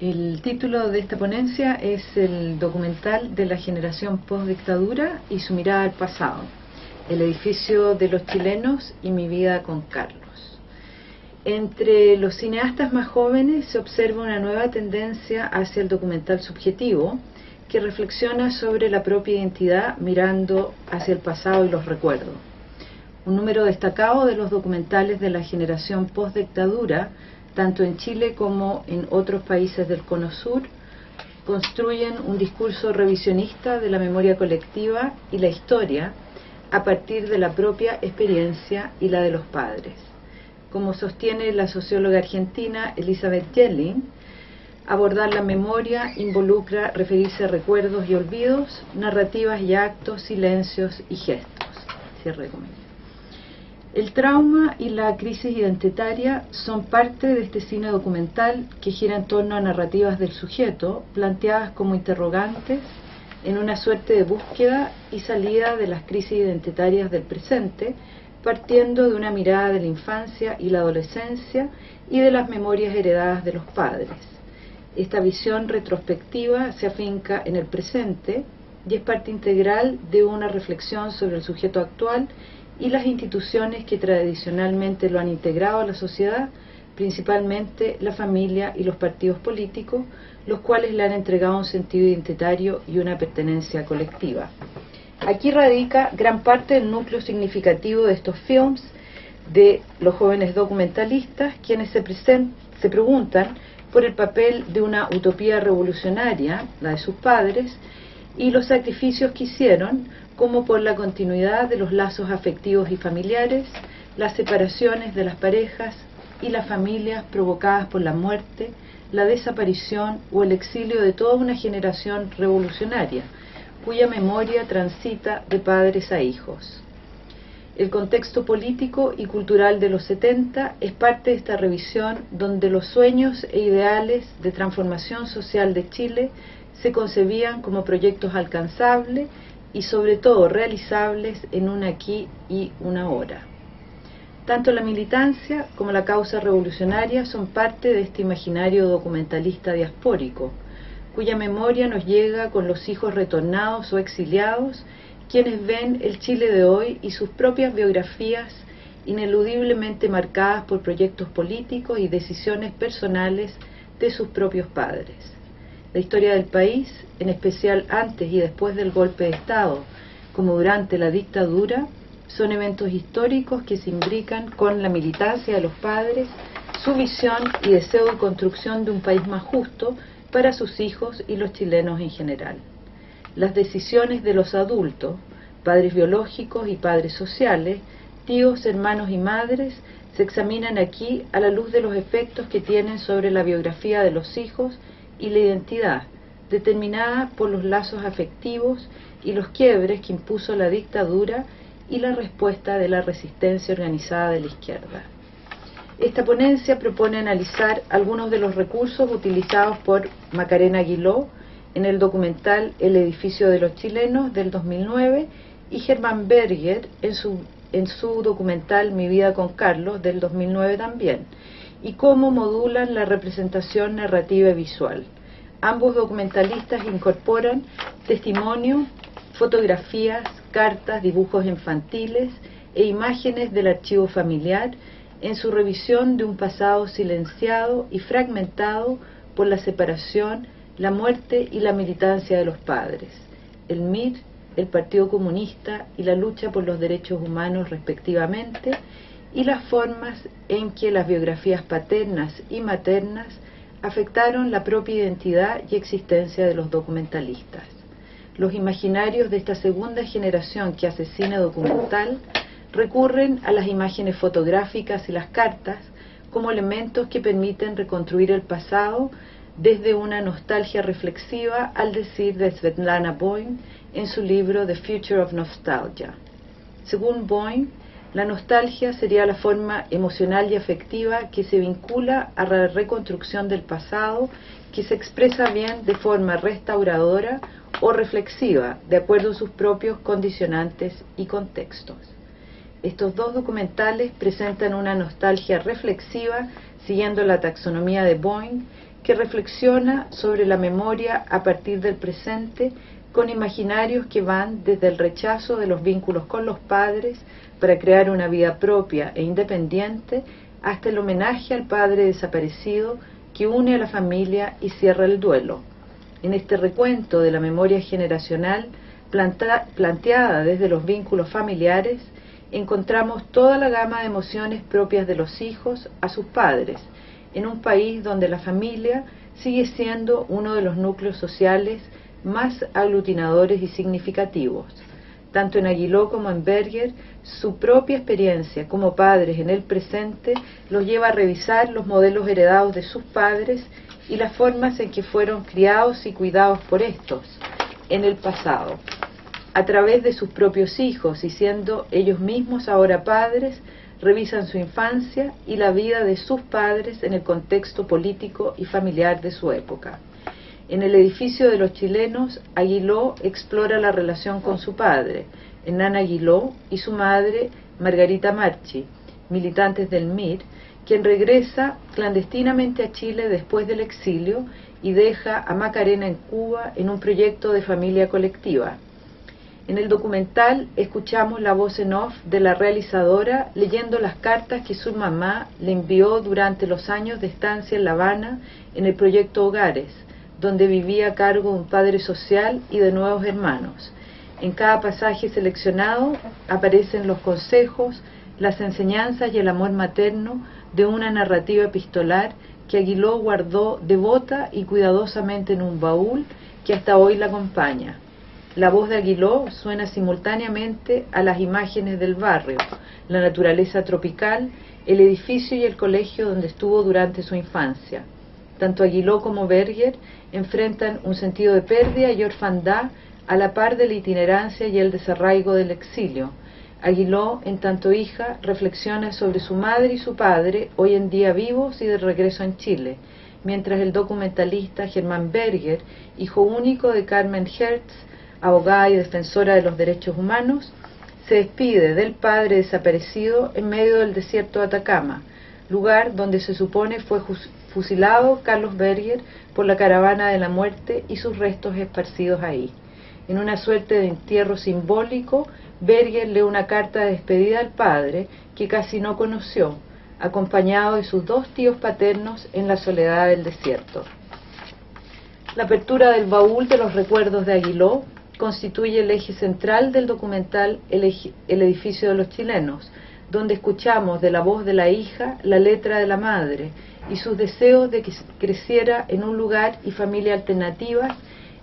El título de esta ponencia es el documental de la generación post-dictadura y su mirada al pasado, el edificio de los chilenos y mi vida con Carlos. Entre los cineastas más jóvenes se observa una nueva tendencia hacia el documental subjetivo, que reflexiona sobre la propia identidad mirando hacia el pasado y los recuerdos. Un número destacado de los documentales de la generación post-dictadura, tanto en Chile como en otros países del Cono Sur, construyen un discurso revisionista de la memoria colectiva y la historia a partir de la propia experiencia y la de los padres. Como sostiene la socióloga argentina Elizabeth Yellin, abordar la memoria involucra referirse a recuerdos y olvidos, narrativas y actos, silencios y gestos. Cierre de comillas. El trauma y la crisis identitaria son parte de este cine documental que gira en torno a narrativas del sujeto planteadas como interrogantes en una suerte de búsqueda y salida de las crisis identitarias del presente, partiendo de una mirada de la infancia y la adolescencia y de las memorias heredadas de los padres. Esta visión retrospectiva se afinca en el presente y es parte integral de una reflexión sobre el sujeto actual y las instituciones que tradicionalmente lo han integrado a la sociedad, principalmente la familia y los partidos políticos, los cuales le han entregado un sentido identitario y una pertenencia colectiva. Aquí radica gran parte del núcleo significativo de estos films de los jóvenes documentalistas, quienes se preguntan por el papel de una utopía revolucionaria, la de sus padres, y los sacrificios que hicieron, como por la continuidad de los lazos afectivos y familiares, las separaciones de las parejas y las familias provocadas por la muerte, la desaparición o el exilio de toda una generación revolucionaria, cuya memoria transita de padres a hijos. El contexto político y cultural de los 70 es parte de esta revisión donde los sueños e ideales de transformación social de Chile se concebían como proyectos alcanzables y sobre todo realizables en un aquí y una ahora. Tanto la militancia como la causa revolucionaria son parte de este imaginario documentalista diaspórico, cuya memoria nos llega con los hijos retornados o exiliados, quienes ven el Chile de hoy y sus propias biografías ineludiblemente marcadas por proyectos políticos y decisiones personales de sus propios padres. La historia del país, en especial antes y después del golpe de Estado, como durante la dictadura, son eventos históricos que se imbrican con la militancia de los padres, su visión y deseo de construcción de un país más justo para sus hijos y los chilenos en general. Las decisiones de los adultos, padres biológicos y padres sociales, tíos, hermanos y madres, se examinan aquí a la luz de los efectos que tienen sobre la biografía de los hijos y la identidad, determinada por los lazos afectivos y los quiebres que impuso la dictadura y la respuesta de la resistencia organizada de la izquierda. Esta ponencia propone analizar algunos de los recursos utilizados por Macarena Aguiló en el documental El edificio de los chilenos del 2009 y Germán Berger en su documental Mi vida con Carlos del 2009 también, y cómo modulan la representación narrativa y visual. Ambos documentalistas incorporan testimonio, fotografías, cartas, dibujos infantiles e imágenes del archivo familiar en su revisión de un pasado silenciado y fragmentado por la separación, la muerte y la militancia de los padres, el MIR, el Partido Comunista y la lucha por los derechos humanos respectivamente, y las formas en que las biografías paternas y maternas afectaron la propia identidad y existencia de los documentalistas. Los imaginarios de esta segunda generación que hace cine documental recurren a las imágenes fotográficas y las cartas como elementos que permiten reconstruir el pasado desde una nostalgia reflexiva, al decir de Svetlana Boym en su libro The Future of Nostalgia. Según Boym, la nostalgia sería la forma emocional y afectiva que se vincula a la reconstrucción del pasado, que se expresa bien de forma restauradora o reflexiva, de acuerdo a sus propios condicionantes y contextos. Estos dos documentales presentan una nostalgia reflexiva siguiendo la taxonomía de Boym, que que reflexiona sobre la memoria a partir del presente con imaginarios que van desde el rechazo de los vínculos con los padres para crear una vida propia e independiente hasta el homenaje al padre desaparecido que une a la familia y cierra el duelo. En este recuento de la memoria generacional planteada desde los vínculos familiares, encontramos toda la gama de emociones propias de los hijos a sus padres, en un país donde la familia sigue siendo uno de los núcleos sociales más aglutinadores y significativos. Tanto en Aguiló como en Berger, su propia experiencia como padres en el presente los lleva a revisar los modelos heredados de sus padres y las formas en que fueron criados y cuidados por estos en el pasado. A través de sus propios hijos y siendo ellos mismos ahora padres, revisan su infancia y la vida de sus padres en el contexto político y familiar de su época. En el edificio de los chilenos, Aguiló explora la relación con su padre, Hernán Aguiló, y su madre, Margarita Marchi, militantes del MIR, quien regresa clandestinamente a Chile después del exilio y deja a Macarena en Cuba en un proyecto de familia colectiva. En el documental escuchamos la voz en off de la realizadora leyendo las cartas que su mamá le envió durante los años de estancia en La Habana en el proyecto Hogares, donde vivía a cargo de un padre social y de nuevos hermanos. En cada pasaje seleccionado aparecen los consejos, las enseñanzas y el amor materno de una narrativa epistolar que Aguiló guardó devota y cuidadosamente en un baúl que hasta hoy la acompaña. La voz de Aguiló suena simultáneamente a las imágenes del barrio, la naturaleza tropical, el edificio y el colegio donde estuvo durante su infancia. Tanto Aguiló como Berger enfrentan un sentido de pérdida y orfandad a la par de la itinerancia y el desarraigo del exilio. Aguiló, en tanto hija, reflexiona sobre su madre y su padre, hoy en día vivos y de regreso en Chile, mientras el documentalista Germán Berger, hijo único de Carmen Hertz, abogada y defensora de los derechos humanos, se despide del padre desaparecido en medio del desierto de Atacama, lugar donde se supone fue fusilado Carlos Berger por la caravana de la muerte y sus restos esparcidos ahí. En una suerte de entierro simbólico, Berger lee una carta de despedida al padre que casi no conoció, acompañado de sus dos tíos paternos en la soledad del desierto. La apertura del baúl de los recuerdos de Aguiló constituye el eje central del documental El edificio de los chilenos, donde escuchamos de la voz de la hija la letra de la madre y sus deseos de que creciera en un lugar y familia alternativas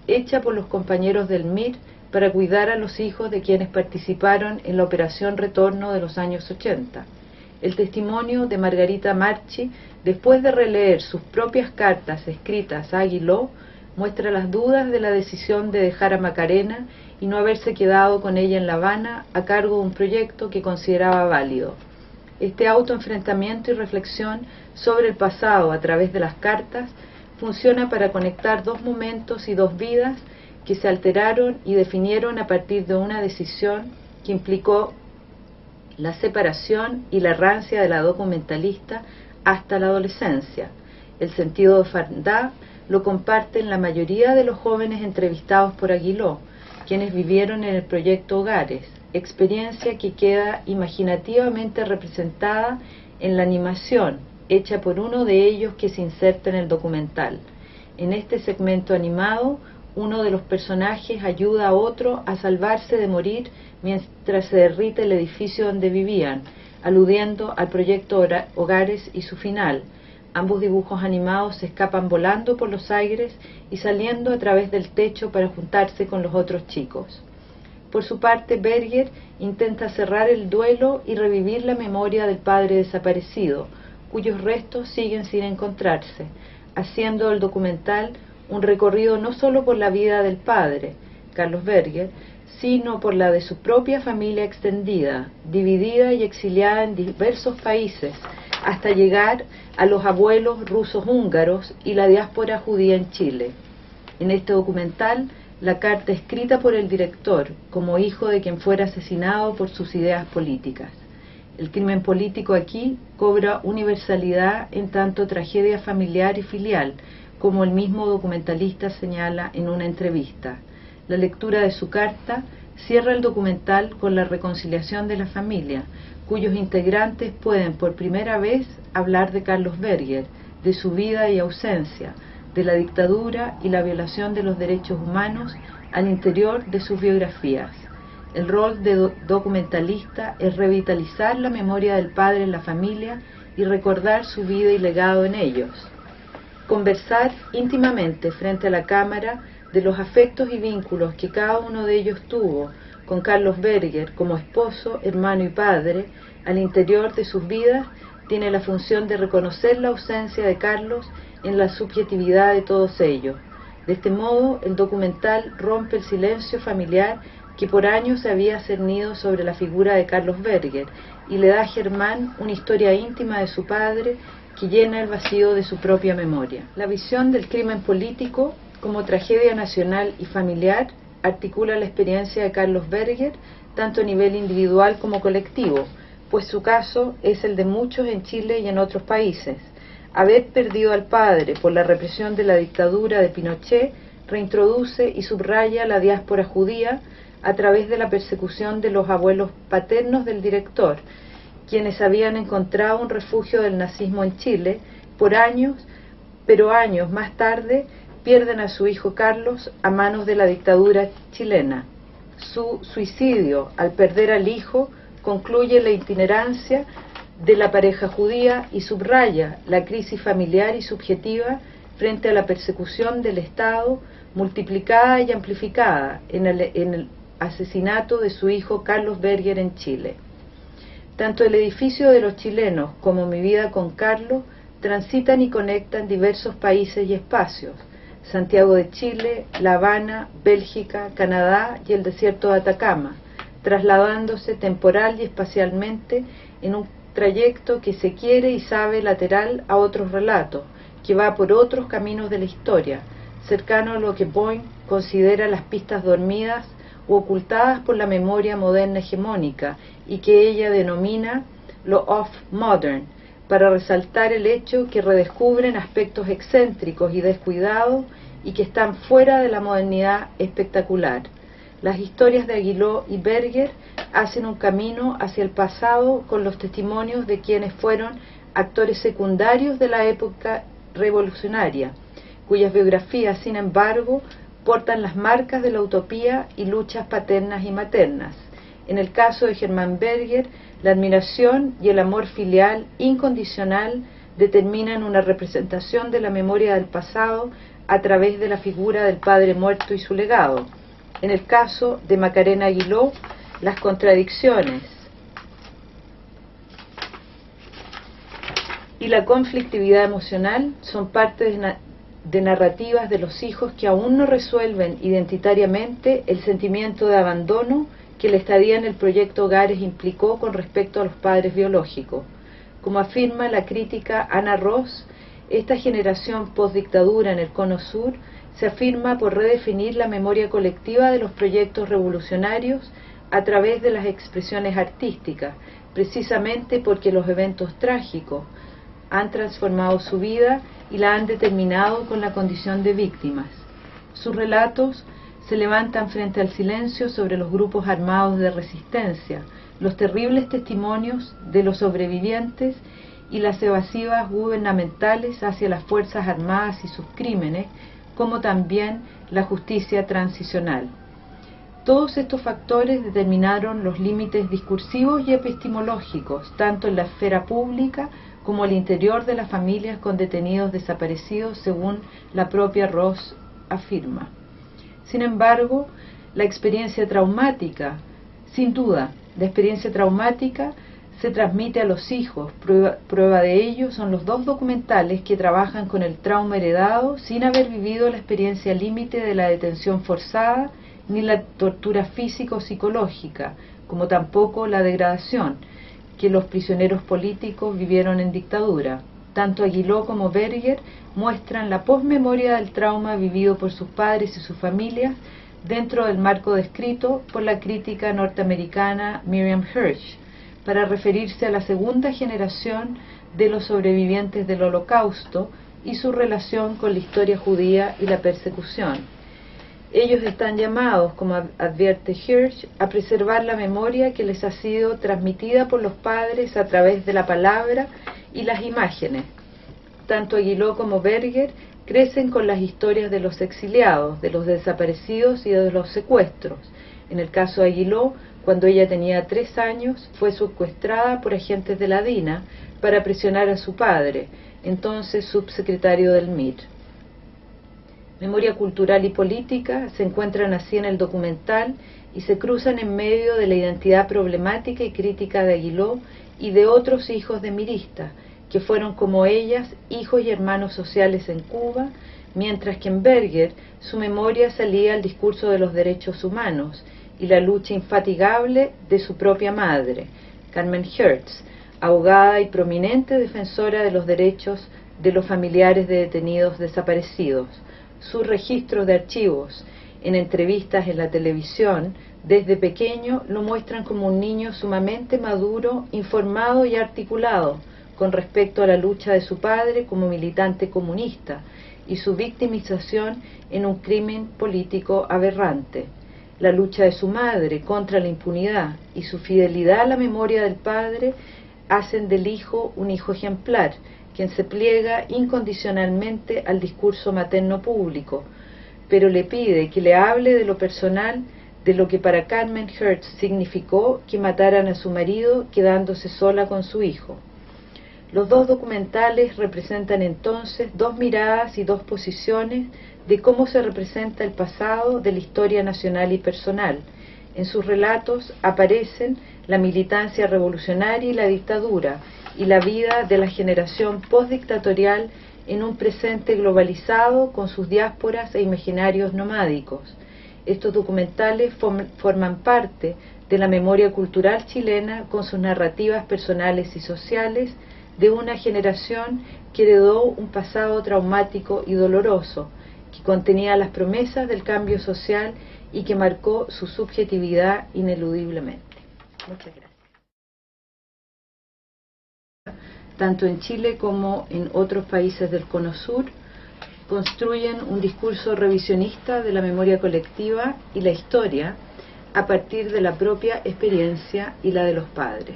hecha por los compañeros del MIR para cuidar a los hijos de quienes participaron en la Operación Retorno de los años 80. El testimonio de Margarita Marchi, después de releer sus propias cartas escritas a Aguiló, muestra las dudas de la decisión de dejar a Macarena y no haberse quedado con ella en La Habana a cargo de un proyecto que consideraba válido. Este autoenfrentamiento y reflexión sobre el pasado a través de las cartas funciona para conectar dos momentos y dos vidas que se alteraron y definieron a partir de una decisión que implicó la separación y la errancia de la documentalista hasta la adolescencia. El sentido de orfandad lo comparten la mayoría de los jóvenes entrevistados por Aguiló, quienes vivieron en el proyecto Hogares, experiencia que queda imaginativamente representada en la animación hecha por uno de ellos que se inserta en el documental. En este segmento animado, uno de los personajes ayuda a otro a salvarse de morir mientras se derrite el edificio donde vivían, aludiendo al proyecto Hogares y su final. Ambos dibujos animados se escapan volando por los aires y saliendo a través del techo para juntarse con los otros chicos. Por su parte, Berger intenta cerrar el duelo y revivir la memoria del padre desaparecido, cuyos restos siguen sin encontrarse, haciendo del documental un recorrido no solo por la vida del padre, Carlos Berger, sino por la de su propia familia extendida, dividida y exiliada en diversos países, hasta llegar a los abuelos rusos húngaros y la diáspora judía en Chile. En este documental, la carta escrita por el director como hijo de quien fuera asesinado por sus ideas políticas. El crimen político aquí cobra universalidad en tanto tragedia familiar y filial, como el mismo documentalista señala en una entrevista. La lectura de su carta cierra el documental con la reconciliación de la familia, cuyos integrantes pueden por primera vez hablar de Carlos Berger, de su vida y ausencia, de la dictadura y la violación de los derechos humanos al interior de sus biografías. El rol de documentalista es revitalizar la memoria del padre en la familia y recordar su vida y legado en ellos. Conversar íntimamente frente a la cámara de los afectos y vínculos que cada uno de ellos tuvo con Carlos Berger como esposo, hermano y padre al interior de sus vidas tiene la función de reconocer la ausencia de Carlos en la subjetividad de todos ellos. De este modo, el documental rompe el silencio familiar que por años se había cernido sobre la figura de Carlos Berger y le da a Germán una historia íntima de su padre que llena el vacío de su propia memoria. La visión del crimen político como tragedia nacional y familiar articula la experiencia de Carlos Berger tanto a nivel individual como colectivo, pues su caso es el de muchos en Chile y en otros países. Haber perdido al padre por la represión de la dictadura de Pinochet reintroduce y subraya la diáspora judía a través de la persecución de los abuelos paternos del director, quienes habían encontrado un refugio del nazismo en Chile por años, pero años más tarde pierden a su hijo Carlos a manos de la dictadura chilena. Su suicidio al perder al hijo concluye la itinerancia de la pareja judía y subraya la crisis familiar y subjetiva frente a la persecución del Estado multiplicada y amplificada en el asesinato de su hijo Carlos Berger en Chile. Tanto el edificio de los chilenos como Mi vida con Carlos transitan y conectan diversos países y espacios: Santiago de Chile, La Habana, Bélgica, Canadá y el desierto de Atacama, trasladándose temporal y espacialmente en un trayecto que se quiere y sabe lateral a otros relatos, que va por otros caminos de la historia, cercano a lo que Boyne considera las pistas dormidas u ocultadas por la memoria moderna hegemónica y que ella denomina lo off-modern, para resaltar el hecho que redescubren aspectos excéntricos y descuidados y que están fuera de la modernidad espectacular. Las historias de Aguiló y Berger hacen un camino hacia el pasado con los testimonios de quienes fueron actores secundarios de la época revolucionaria, cuyas biografías, sin embargo, portan las marcas de la utopía y luchas paternas y maternas. En el caso de Germán Berger, la admiración y el amor filial incondicional determinan una representación de la memoria del pasado a través de la figura del padre muerto y su legado. En el caso de Macarena Aguiló, las contradicciones y la conflictividad emocional son parte de narrativas de los hijos que aún no resuelven identitariamente el sentimiento de abandono que la estadía en el proyecto Hogares implicó con respecto a los padres biológicos. Como afirma la crítica Ana Ross, esta generación postdictadura en el Cono Sur se afirma por redefinir la memoria colectiva de los proyectos revolucionarios a través de las expresiones artísticas, precisamente porque los eventos trágicos han transformado su vida y la han determinado con la condición de víctimas. Sus relatos se levantan frente al silencio sobre los grupos armados de resistencia, los terribles testimonios de los sobrevivientes y las evasivas gubernamentales hacia las Fuerzas Armadas y sus crímenes, como también la justicia transicional. Todos estos factores determinaron los límites discursivos y epistemológicos, tanto en la esfera pública como al interior de las familias con detenidos desaparecidos, según la propia Ross afirma. Sin embargo, la experiencia traumática, sin duda, la experiencia traumática se transmite a los hijos. Prueba de ello son los dos documentales que trabajan con el trauma heredado sin haber vivido la experiencia límite de la detención forzada ni la tortura física o psicológica, como tampoco la degradación que los prisioneros políticos vivieron en dictadura. Tanto Aguiló como Berger muestran la posmemoria del trauma vivido por sus padres y sus familias dentro del marco descrito por la crítica norteamericana Miriam Hirsch, para referirse a la segunda generación de los sobrevivientes del Holocausto y su relación con la historia judía y la persecución. Ellos están llamados, como advierte Hirsch, a preservar la memoria que les ha sido transmitida por los padres a través de la palabra y las imágenes. Tanto Aguiló como Berger crecen con las historias de los exiliados, de los desaparecidos y de los secuestros. En el caso de Aguiló, cuando ella tenía 3 años, fue secuestrada por agentes de la DINA para presionar a su padre, entonces subsecretario del MIR. Memoria cultural y política se encuentran así en el documental y se cruzan en medio de la identidad problemática y crítica de Aguiló y de otros hijos de miristas, que fueron como ellas hijos y hermanos sociales en Cuba, mientras que en Berger su memoria salía al discurso de los derechos humanos y la lucha infatigable de su propia madre, Carmen Hertz, abogada y prominente defensora de los derechos de los familiares de detenidos desaparecidos. Sus registros de archivos en entrevistas en la televisión desde pequeño lo muestran como un niño sumamente maduro, informado y articulado con respecto a la lucha de su padre como militante comunista y su victimización en un crimen político aberrante. La lucha de su madre contra la impunidad y su fidelidad a la memoria del padre hacen del hijo un hijo ejemplar, quien se pliega incondicionalmente al discurso materno público, pero le pide que le hable de lo personal, de lo que para Carmen Hertz significó que mataran a su marido quedándose sola con su hijo. Los dos documentales representan entonces dos miradas y dos posiciones de cómo se representa el pasado de la historia nacional y personal. En sus relatos aparecen la militancia revolucionaria y la dictadura, y la vida de la generación postdictatorial en un presente globalizado con sus diásporas e imaginarios nomádicos. Estos documentales forman parte de la memoria cultural chilena con sus narrativas personales y sociales de una generación que heredó un pasado traumático y doloroso, que contenía las promesas del cambio social y que marcó su subjetividad ineludiblemente. Muchas gracias. Tanto en Chile como en otros países del Cono Sur, construyen un discurso revisionista de la memoria colectiva y la historia a partir de la propia experiencia y la de los padres.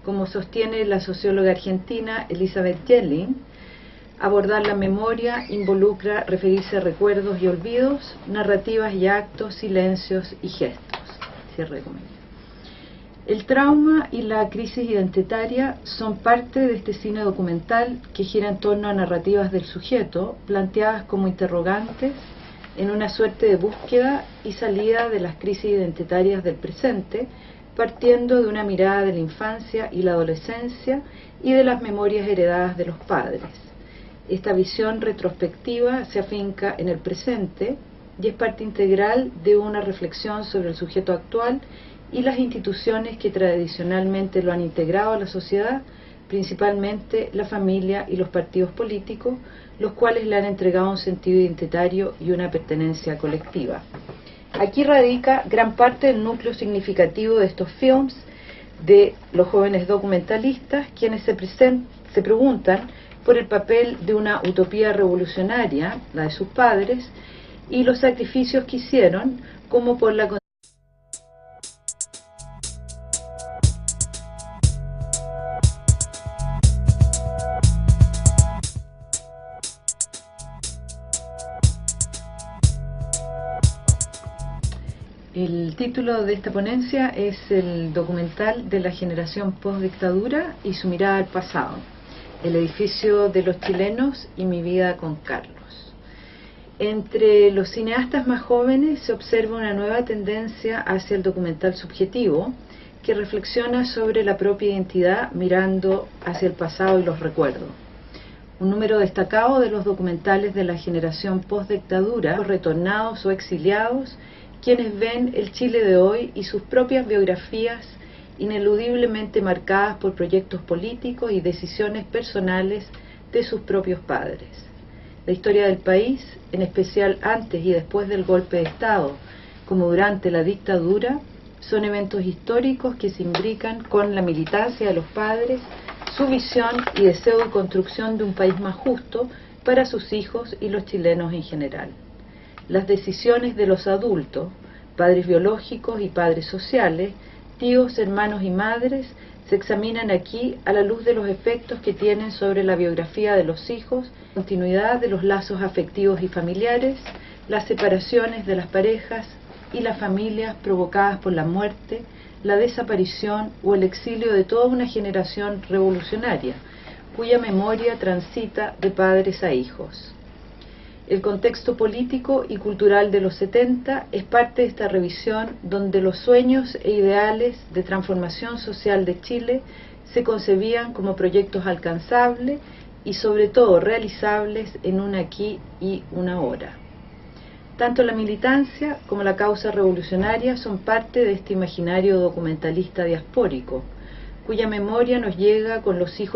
Como sostiene la socióloga argentina Elizabeth Jelling, abordar la memoria involucra referirse a recuerdos y olvidos, narrativas y actos, silencios y gestos. Cierre de comillas. El trauma y la crisis identitaria son parte de este cine documental que gira en torno a narrativas del sujeto, planteadas como interrogantes en una suerte de búsqueda y salida de las crisis identitarias del presente, partiendo de una mirada de la infancia y la adolescencia y de las memorias heredadas de los padres. Esta visión retrospectiva se afinca en el presente y es parte integral de una reflexión sobre el sujeto actual y las instituciones que tradicionalmente lo han integrado a la sociedad, principalmente la familia y los partidos políticos, los cuales le han entregado un sentido identitario y una pertenencia colectiva. Aquí radica gran parte del núcleo significativo de estos films, de los jóvenes documentalistas, quienes se preguntan por el papel de una utopía revolucionaria, la de sus padres, y los sacrificios que hicieron, como por la El título de esta ponencia es el documental de la generación postdictadura y su mirada al pasado, el edificio de los chilenos y mi vida con Carlos. Entre los cineastas más jóvenes se observa una nueva tendencia hacia el documental subjetivo que reflexiona sobre la propia identidad mirando hacia el pasado y los recuerdos. Un número destacado de los documentales de la generación postdictadura, los retornados o exiliados, quienes ven el Chile de hoy y sus propias biografías ineludiblemente marcadas por proyectos políticos y decisiones personales de sus propios padres. La historia del país, en especial antes y después del golpe de Estado, como durante la dictadura, son eventos históricos que se imbrican con la militancia de los padres, su visión y deseo de construcción de un país más justo para sus hijos y los chilenos en general. Las decisiones de los adultos, padres biológicos y padres sociales, tíos, hermanos y madres, se examinan aquí a la luz de los efectos que tienen sobre la biografía de los hijos, continuidad de los lazos afectivos y familiares, las separaciones de las parejas y las familias provocadas por la muerte, la desaparición o el exilio de toda una generación revolucionaria, cuya memoria transita de padres a hijos. El contexto político y cultural de los 70 es parte de esta revisión donde los sueños e ideales de transformación social de Chile se concebían como proyectos alcanzables y sobre todo realizables en un aquí y una ahora. Tanto la militancia como la causa revolucionaria son parte de este imaginario documentalista diaspórico, cuya memoria nos llega con los hijos